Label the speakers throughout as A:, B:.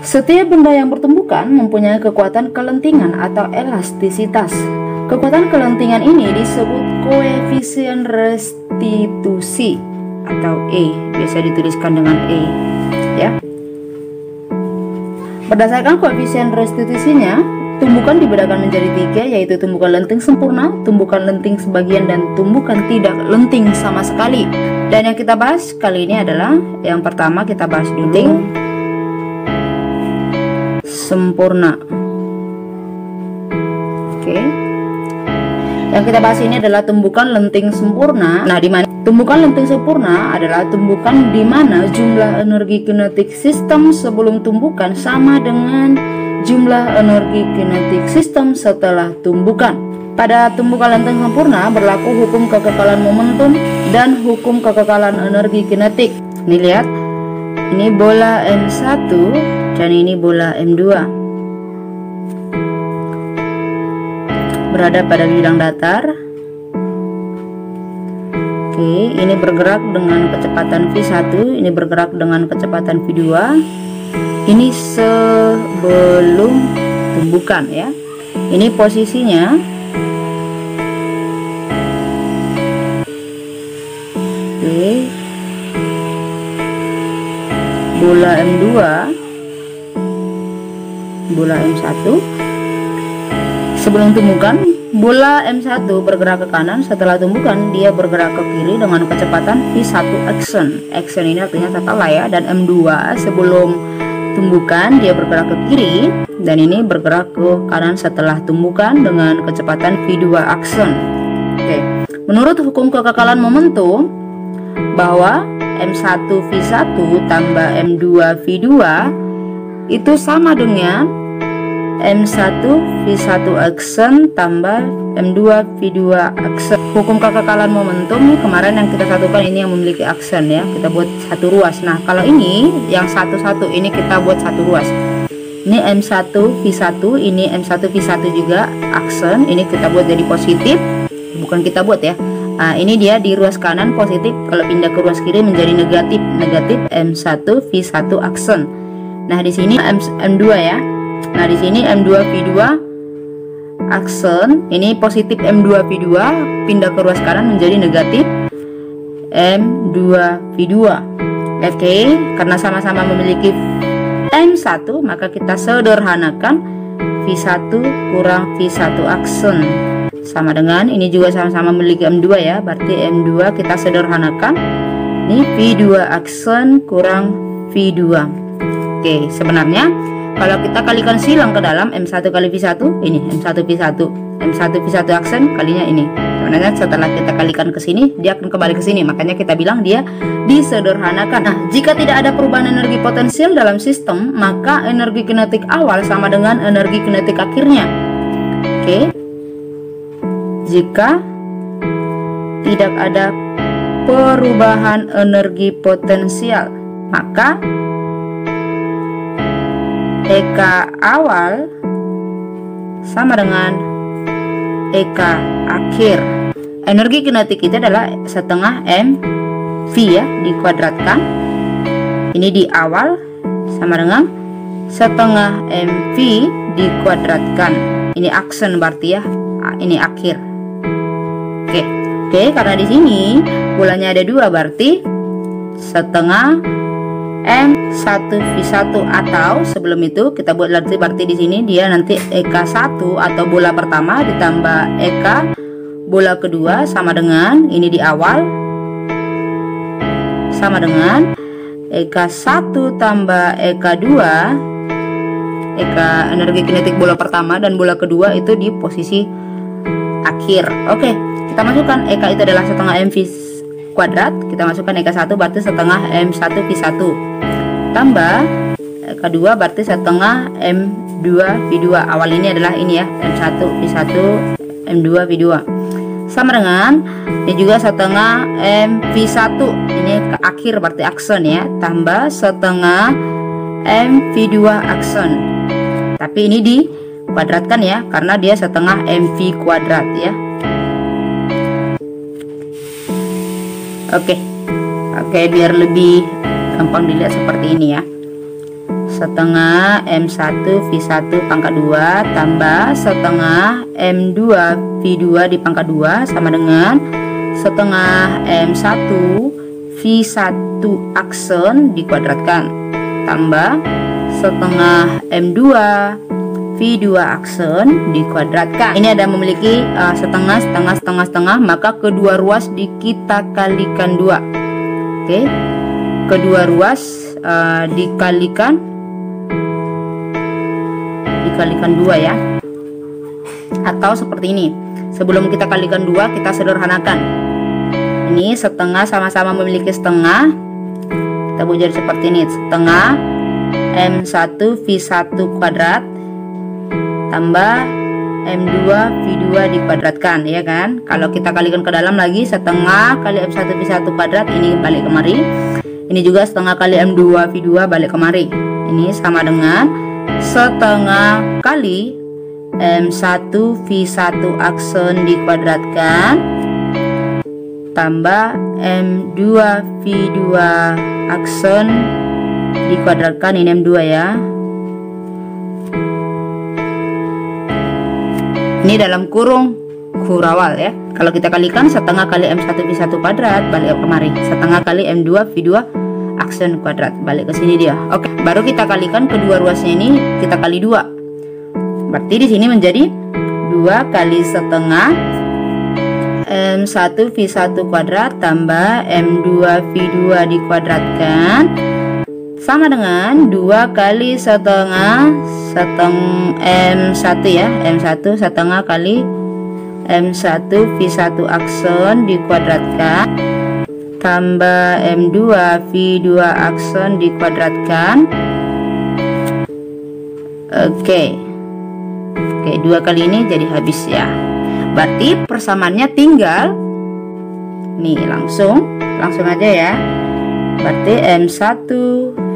A: Setiap benda yang bertumbukan mempunyai kekuatan kelentingan atau elastisitas. Kekuatan kelentingan ini disebut koefisien restitusi atau E, biasa dituliskan dengan E ya. Berdasarkan koefisien restitusinya, tumbukan dibedakan menjadi 3, yaitu tumbukan lenting sempurna, tumbukan lenting sebagian, dan tumbukan tidak lenting sama sekali. Dan yang kita bahas kali ini adalah yang pertama, kita bahas dulu sempurna. Oke. Yang kita bahas ini adalah tumbukan lenting sempurna. Nah, di mana tumbukan lenting sempurna adalah tumbukan di mana jumlah energi kinetik sistem sebelum tumbukan sama dengan jumlah energi kinetik sistem setelah tumbukan. Pada tumbukan lenting sempurna berlaku hukum kekekalan momentum dan hukum kekekalan energi kinetik. Ini lihat, ini bola M1 dan ini bola M2. Berada pada bidang datar. Oke, ini bergerak dengan kecepatan V1, ini bergerak dengan kecepatan V2. Ini sebelum tumbukan ya. Ini posisinya. Oke. Bola M2, bola M1. Sebelum tumbukan, bola M1 bergerak ke kanan, setelah tumbukan dia bergerak ke kiri dengan kecepatan V1 action. Action ini artinya setelah ya, dan M2 sebelum tumbukan dia bergerak ke kiri, dan ini bergerak ke kanan setelah tumbukan dengan kecepatan V2 action. Oke. Menurut hukum kekekalan momentum bahwa M1 V1 tambah M2 V2 itu sama dengan M1 V1 action tambah M2 V2 action. Hukum kekekalan momentum kemarin yang kita satukan ini yang memiliki action ya, kita buat satu ruas. Nah, kalau ini yang satu-satu ini kita buat satu ruas. Ini M1 V1, ini M1 V1 juga action, ini kita buat jadi positif, bukan kita buat ya. Nah, ini dia di ruas kanan positif, kalau pindah ke ruas kiri menjadi negatif, negatif M1 V1 action. Nah, di sini M2 ya. Nah, di sini M2 V2 action, ini positif M2 V2 pindah ke ruas kanan menjadi negatif M2 V2. Oke, karena sama-sama memiliki M1, maka kita sederhanakan V1 kurang V1 action sama dengan ini juga sama-sama memiliki M2 ya, berarti M2 kita sederhanakan ini V2 action kurang V2. Oke, sebenarnya kalau kita kalikan silang ke dalam M1 kali V1, ini M1 V1, M1 V1 action kalinya ini. Sebenarnya setelah kita kalikan ke sini, dia akan kembali ke sini. Makanya kita bilang dia disederhanakan. Nah, jika tidak ada perubahan energi potensial dalam sistem, maka energi kinetik awal sama dengan energi kinetik akhirnya. Oke. Jika tidak ada perubahan energi potensial, maka EK awal sama dengan EK akhir. Energi kinetik itu adalah setengah mv ya, dikuadratkan. Ini di awal sama dengan setengah mv dikuadratkan. Ini action berarti ya, ini akhir. Oke, karena di sini bolanya ada dua, berarti setengah M1 V1, atau sebelum itu kita buat berarti di sini dia nanti EK1 atau bola pertama ditambah EK bola kedua sama dengan ini di awal sama dengan EK1 tambah EK2, EK energi kinetik bola pertama dan bola kedua itu di posisi akhir. Oke, kita masukkan EK itu adalah setengah MV kuadrat, kita masukkan EK1 berarti setengah M1 V1 tambah EK2 berarti setengah M2 V2. Awal ini adalah ini ya, M1 V1 M2 V2 sama dengan ini juga setengah MV1, ini ke akhir berarti action ya, tambah setengah MV2 action, tapi ini dikuadratkan ya karena dia setengah MV kuadrat ya. Oke, biar lebih gampang dilihat seperti ini ya. setengah M1 V1 pangkat 2 tambah setengah M2 V2 di pangkat 2 sama dengan setengah M1 V1 aksen dikuadratkan tambah setengah M2 V2 aksen dikuadratkan. Ini ada memiliki setengah, maka kedua ruas kita kalikan 2. Oke, kedua ruas dikalikan 2 ya, atau seperti ini. Sebelum kita kalikan 2, kita sederhanakan. Ini setengah sama-sama memiliki setengah, kita buat jadi seperti ini, setengah M1 V1 kuadrat tambah M2 V2 dikuadratkan, ya kan. Kalau kita kalikan ke dalam lagi, setengah kali M1 V1 kuadrat, ini balik kemari. Ini juga setengah kali M2 V2 balik kemari. Ini sama dengan setengah kali M1 V1 aksen dikuadratkan tambah M2 V2 aksen dikuadratkan, ini M2 ya. Ini dalam kurung kurawal ya. Kalau kita kalikan setengah kali M1 V1 kuadrat balik kemari, setengah kali M2 V2 aksen kuadrat balik ke sini dia. Oke, baru kita kalikan kedua ruasnya ini, kita kali 2. Berarti di sini menjadi 2 kali setengah M1 V1 kuadrat tambah M2 V2 dikuadratkan sama dengan 2 kali setengah M1 ya, M1 setengah kali M1 V1 aksen dikuadratkan tambah M2 V2 aksen dikuadratkan. Oke, 2 kali ini jadi habis ya. Berarti persamaannya tinggal nih, langsung aja ya. Berarti M1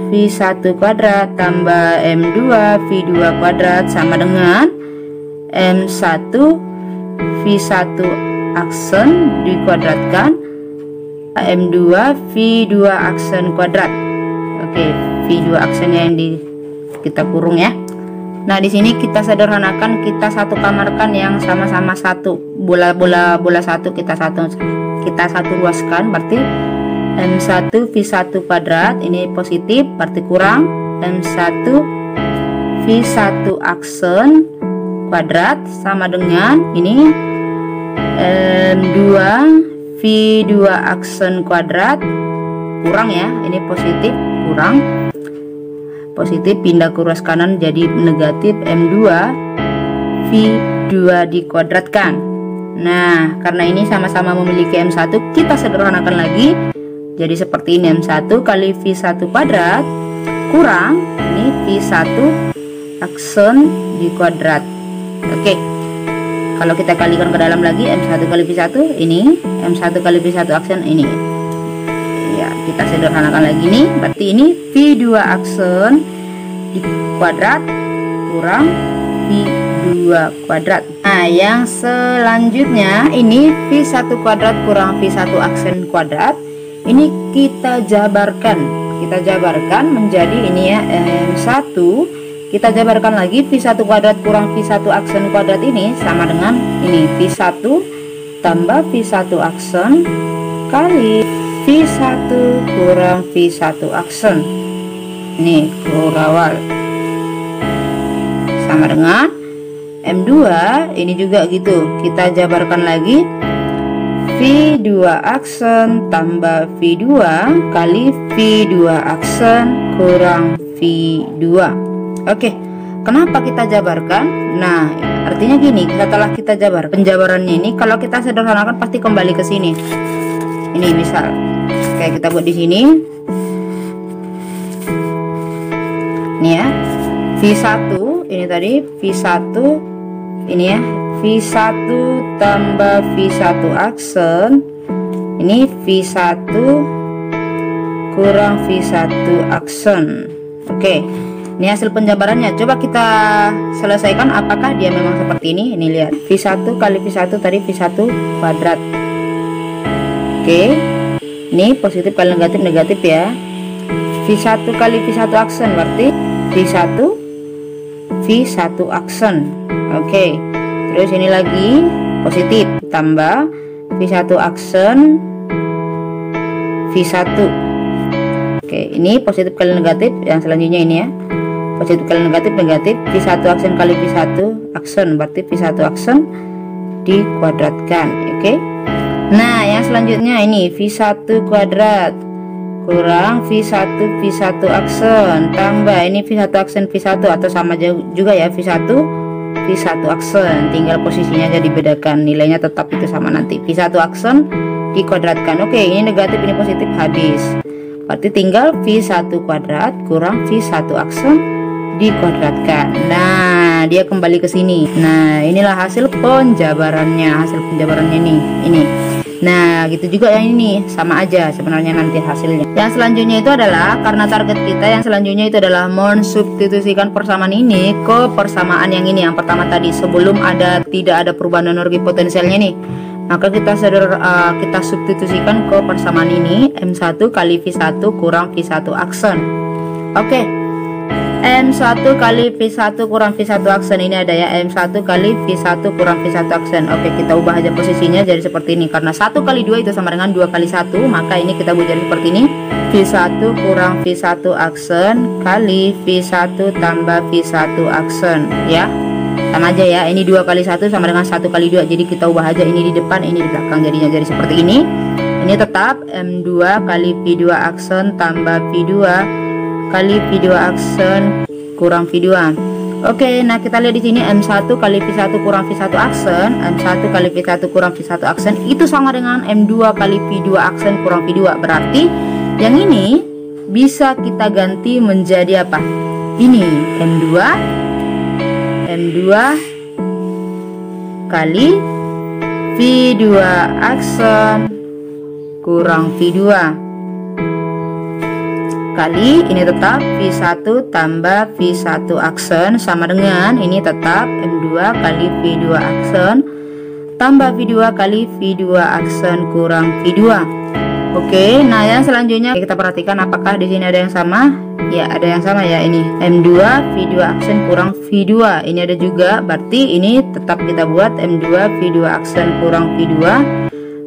A: V1 kuadrat tambah M2 V2 kuadrat sama dengan M1 V1 aksen dikuadratkan M2 V2 aksen kuadrat. Oke, V2 aksennya yang kita kurung ya. Nah, di sini kita sederhanakan, kita satu kamarkan yang sama-sama satu bola satu, kita satu ruaskan. Berarti M1 V1 kuadrat ini positif, berarti kurang M1 V1 aksen kuadrat sama dengan ini M2 V2 aksen kuadrat kurang ya, ini positif, kurang positif, pindah ke ruas kanan jadi negatif M2 V2 dikuadratkan. Nah, karena ini sama-sama memiliki M1, kita sederhanakan lagi jadi seperti ini, M1 kali V1 kuadrat kurang ini V1 aksen dikuadrat. Oke, kalau kita kalikan ke dalam lagi, M1 kali V1 ini, M1 kali V1 aksen ini ya, kita sederhanakan lagi nih. Berarti ini V2 aksen di kuadrat kurang V2 kuadrat. Nah, yang selanjutnya ini V1 kuadrat kurang V1 aksen kuadrat. Ini kita jabarkan menjadi ini ya, M1 kita jabarkan lagi, V1 kuadrat kurang V1 aksen kuadrat ini sama dengan ini V1 tambah V1 aksen kali V1 kurang V1 aksen, ini kurawal sama dengan M2. Ini juga gitu, kita jabarkan lagi V2 aksen tambah V2 kali V2 aksen kurang V2. Oke, kenapa kita jabarkan? Nah, artinya gini, setelah kita jabar, penjabarannya ini kalau kita sederhanakan pasti kembali ke sini. Ini misal, kayak kita buat di sini. Ini ya, V1 ini tadi V1 ini ya, V1 tambah V1 aksen, ini V1 kurang V1 aksen. Oke, ini hasil penjabarannya. Coba kita selesaikan apakah dia memang seperti ini. Ini lihat, V1 kali V1 tadi V1 kuadrat. Oke, ini positif kali negatif ya. V1 kali V1 aksen berarti V1 V1 aksen. Oke, terus ini lagi positif tambah V1 aksen V1. Oke, ini positif kali negatif. Yang selanjutnya ini ya, positif kali negatif, negatif. V1 aksen kali V1 aksen, berarti V1 aksen dikuadratkan. Oke, nah yang selanjutnya ini V1 kuadrat kurang V1 aksen tambah ini V1 aksen V1, atau sama juga ya, V1 aksen, tinggal posisinya aja dibedakan, nilainya tetap itu sama nanti. V1 aksen dikuadratkan. Oke, ini negatif ini positif, habis. Berarti tinggal V1 kuadrat kurang V1 aksen dikuadratkan. Nah, dia kembali ke sini. Nah, inilah hasil penjabarannya. Ini. Nah, gitu juga yang ini, sama aja sebenarnya nanti hasilnya. Yang selanjutnya itu adalah, karena target kita yang selanjutnya itu adalah mensubstitusikan persamaan ini ke persamaan yang ini, yang pertama tadi, sebelum tidak ada perubahan energi potensialnya nih. Maka kita substitusikan ke persamaan ini, M1 kali V1 kurang V1 aksen. Oke, M1 kali V1 kurang V1 aksen, ini ada ya, M1 kali V1 kurang V1 aksen. Oke, kita ubah aja posisinya jadi seperti ini, karena 1 kali 2 itu sama dengan 2 kali 1, maka ini kita buat jadi seperti ini, V1 kurang V1 aksen kali V1 tambah V1 aksen ya. Sama aja ya, ini 2 kali 1 sama dengan 1 kali 2, jadi kita ubah aja, ini di depan, ini di belakang, jadinya jadi seperti ini. Ini tetap M2 kali V2 aksen tambah V2 kali V2 aksen kurang V2. Oke, nah kita lihat di sini M1 kali V1 kurang V1 aksen, M1 kali V1 kurang V1 aksen itu sama dengan M2 kali V2 aksen kurang V2. Berarti yang ini bisa kita ganti menjadi apa? Ini M2 kali V2 aksen kurang V2 kali ini tetap V1 tambah V1 aksen sama dengan ini tetap M2 kali V2 aksen tambah V2 kali V2 aksen kurang V2. Oke, nah yang selanjutnya kita perhatikan apakah di sini ada yang sama? Ya, ada yang sama ya, ini M2 V2 aksen kurang V2. Ini ada juga, berarti ini tetap kita buat M2 V2 aksen kurang V2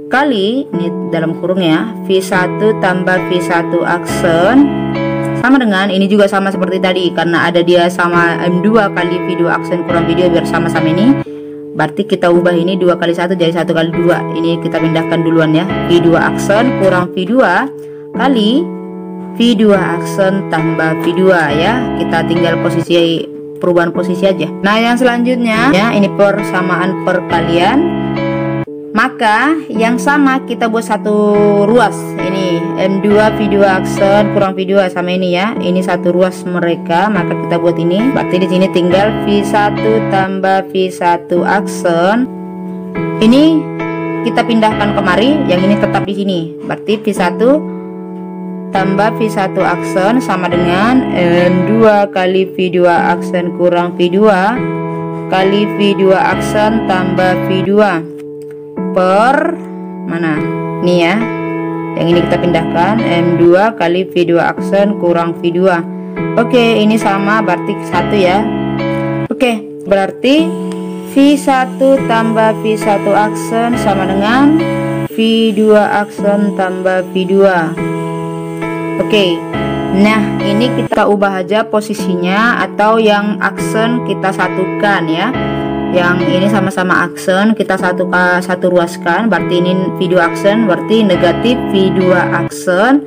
A: kali ini dalam kurung ya, V1 tambah V1 aksen sama dengan ini juga sama seperti tadi, karena ada dia sama M2 kali V2 aksen kurang V2 biar sama-sama ini. Berarti kita ubah ini 2 kali 1 jadi 1 kali 2. Ini kita pindahkan duluan ya, V2 aksen kurang V2 kali V2 aksen tambah V2 ya. Kita tinggal posisi, perubahan posisi aja. Nah yang selanjutnya ya, ini persamaan perkalian. Maka yang sama kita buat satu ruas. Ini M2 V2 aksen kurang V2 sama ini ya. Ini satu ruas mereka, maka kita buat ini. Berarti di sini tinggal V1 tambah V1 aksen. Ini kita pindahkan kemari, yang ini tetap di sini. Berarti V1 tambah V1 aksen sama dengan M2 kali V2 aksen kurang V2 kali V2 aksen tambah V2 per mana nih ya, yang ini kita pindahkan M2 kali V2 aksen kurang V2. Oke, ini sama berarti 1 ya. Oke, berarti V1 tambah V1 aksen sama dengan V2 aksen tambah V2. Oke, nah ini kita ubah aja posisinya, atau yang aksen kita satukan ya. Yang ini sama-sama aksen kita satu ruaskan, berarti ini V2 aksen, berarti negatif V2 aksen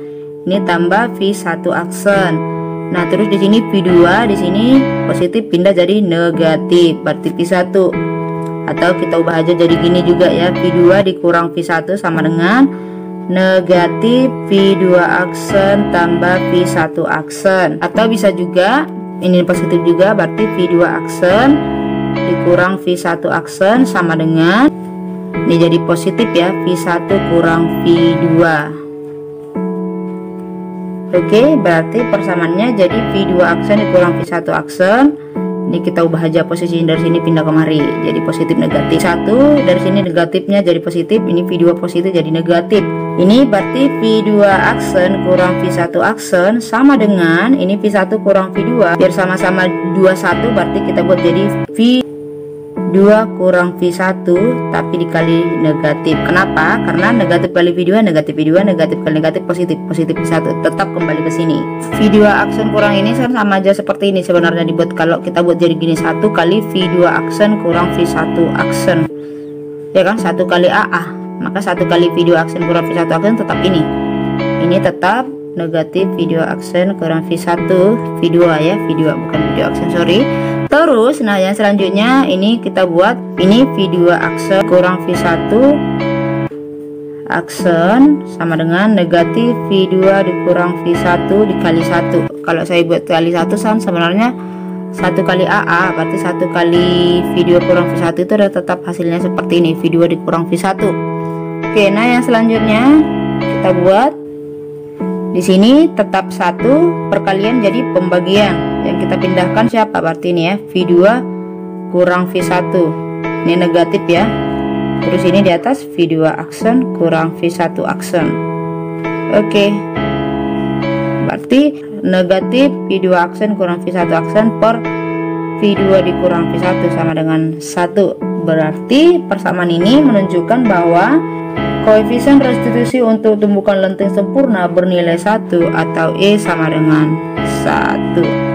A: ini tambah V1 aksen. Nah terus di sini V2 di sini positif pindah jadi negatif, berarti V1. Atau kita ubah aja jadi gini juga ya, V2 dikurang V1 sama dengan negatif V2 aksen tambah V1 aksen. Atau bisa juga ini positif juga, berarti V2 aksen dikurang V1 aksen sama dengan ini jadi positif ya, V1 kurang V2. Oke, berarti persamaannya jadi V2 aksen dikurang V1 aksen Ini kita ubah aja posisi dari sini pindah kemari, jadi positif negatif. 1 dari sini negatifnya jadi positif, ini V2 positif jadi negatif. Ini berarti V2 aksen kurang V1 aksen sama dengan ini V1 kurang V2. Biar sama-sama 21 berarti kita buat jadi V2 kurang V1 tapi dikali negatif. Kenapa? Karena negatif kali V2 negatif V2, negatif kali negatif positif, positif V1, tetap kembali ke sini. V2 aksen kurang ini sama aja seperti ini sebenarnya dibuat. Kalau kita buat jadi gini, 1 kali V2 aksen kurang V1 aksen, ya kan, 1 kali AA, maka 1 kali V2 aksen kurang V1 aksen tetap ini tetap negatif V2 aksen kurang V1 V2 ya, V2 bukan V2 aksen, sorry. Terus nah yang selanjutnya ini kita buat ini V2 aksen kurang V1 aksen sama dengan negatif V2 dikurang V1 dikali 1. Kalau saya buat kali 1 sebenarnya 1 kali AA, berarti 1 kali V2 kurang V1 itu udah tetap hasilnya seperti ini, V2 dikurang V1. Oke, nah yang selanjutnya kita buat di sini tetap 1 perkalian jadi pembagian. Yang kita pindahkan siapa? Berarti ini ya, V2 kurang V1. Ini negatif ya. Terus ini di atas V2 aksen kurang V1 aksen. Oke. Berarti negatif V2 aksen kurang V1 aksen per V2 dikurang V1 sama dengan 1. Berarti persamaan ini menunjukkan bahwa koefisien restitusi untuk tumbukan lenting sempurna bernilai 1 atau E sama dengan 1.